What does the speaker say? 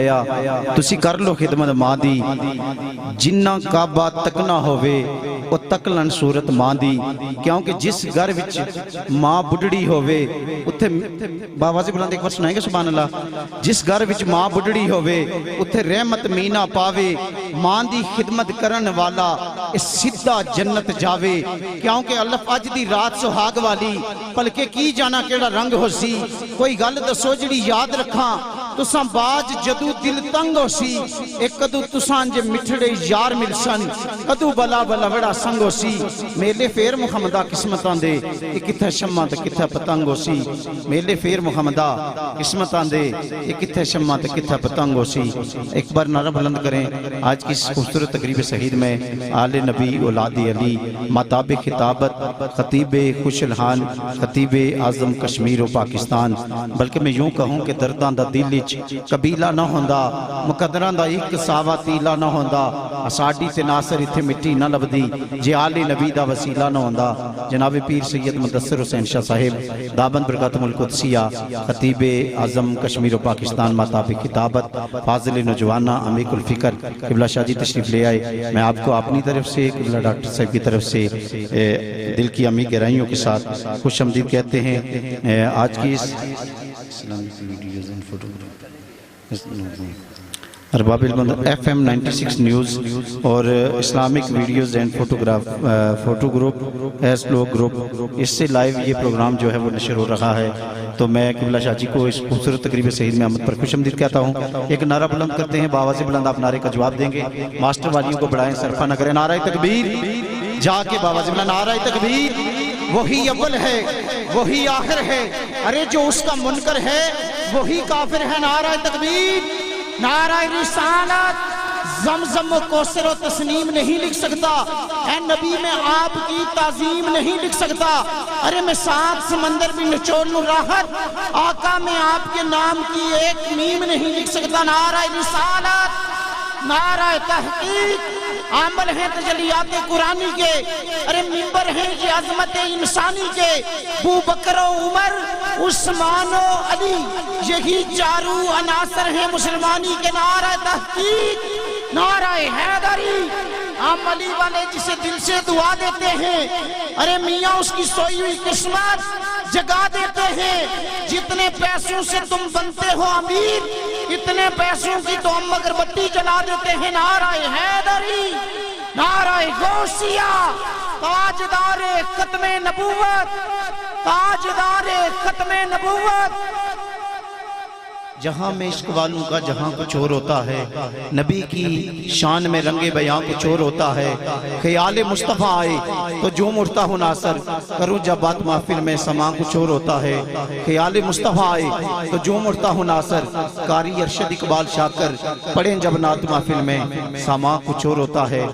तुसी कर लो खिदमत मां दी जिन्ना काबा तकना होवे वो तकलन सूरत मां दी क्योंकि जिस घर विच मां बुढ़ड़ी होवे उत्थे बाबा जी बुलंद एक बार सुनाएंगे सुभान अल्लाह। जिस घर विच मां बुढ़ड़ी होवे उत्थे रहमत मीना पावे मां दी खिदमत करन वाला सीधा जन्नत जावे क्योंकि अल्लाह अज दी रात सुहाग वाली भलके की जाना केड़ा रंग हो सी कोई गल दसो जिहड़ी याद रखां तुसां बाज जदू दिल तंग हो सी एक कदू तुसां जे मिठड़े यार मिलसन कदू बला बला बड़ा संग हो सी मेले फेर मुहम्मदा किस्मतां दे कि किथे शम्मा ते किथे पतंग हो सी मेले फेर मुहम्मदा किस्मतां दे कि किथे शम्मा ते किथे पतंग हो सी। एक बार नारा बुलंद करें आज की इस खूबसूरत तकरीब शहीद में आले नबी औलाद अली माताब खिताबत खतीब खुशलहान खतीब आजम कश्मीर और पाकिस्तान बल्कि मैं यूं कहूँ कि दर्दां दा दिल कबीला ना होंदा मुकदरां दा एक सावा तीला ना होंदा साडी ते नासर इत्थे मिट्टी ना लभदी जे आले नबी दा वसीला ना होंदा। जनाब पीर सैयद मुदस्सिर हुसैन शाह साहिब दाबन बरकातुल कुदसिया खतीब आजम कश्मीर और पाकिस्तान माताब खिताबत फाजिल नौजवाना अमीकुल फिक्र किबला शाह जी तशरीफ ले आए। मैं आपको अपनी तरफ से किबला डॉक्टर साहब की तरफ से दिल की अमी गहराइयों के साथ खुश आमदीद कहते हैं। आज की इस अरबाबिल FM 96 न्यूज़ और Islamic videos and photo group एसलो ग्रुप इससे लाइव ये प्रोग्राम जो है वो नशर हो रहा है। तो मैं किबला शाह जी को इस खूबसूरत तकरीब शहीद में आमद पर खुश आमदीद कहता हूँ। एक नारा बुलंद करते हैं बाबा से बुलंद आप नारे का जवाब देंगे मास्टर वालियों को बढ़ाएं सरफा न करें नारा तकबीर जाके बाबा से बुलंद नारा तकबीर वही अव्वल है वही आखिर है अरे जो उसका मुनकर है वही काफिर है। नारा तकबीर नारा रिसालत ज़मज़म व कौसर व तस्नीम नहीं लिख सकता ऐ नबी में आपकी ताज़ीम नहीं लिख सकता अरे मैं सात समंदर भी निचोड़ लूं राहत आका में आपके नाम की एक मीम नहीं लिख सकता। नारा रिसालत नारा तहकीक आमल है तजलियात कुरानी के अरे मिंबर है ये अजमत इंसानी के बू बकर उमर उस्मान अली यही चारू अनासर है मुसलमानी के। नारा तहकीक नारा हैदरी हम अली वाले जिसे दिल से दुआ देते हैं अरे मियाँ उसकी सोई हुई किस्मत जगा देते हैं। जितने पैसों से तुम बनते हो अमीर इतने पैसों की तो हम अगरबत्ती जला देते हैं। नारा हैदरी नारा गौसिया ताजदारे खत्मे नबूवत ताजदारे खत्मे नबूवत। जहाँ में इश्क वालों का जहाँ कुछ और होता है नबी की शान में रंगे बयां कुछ और होता है। ख्याल मुस्तफ़ा आए तो जो उठता हो नासर करूँ जब बात महफिल में समा कुछ और होता है। ख्याल मुस्तफ़ा आए तो जो उठता हो नासर कारी अरशद इकबाल शाकर पढ़ें जब नात महफिल में समा कुछ और होता है।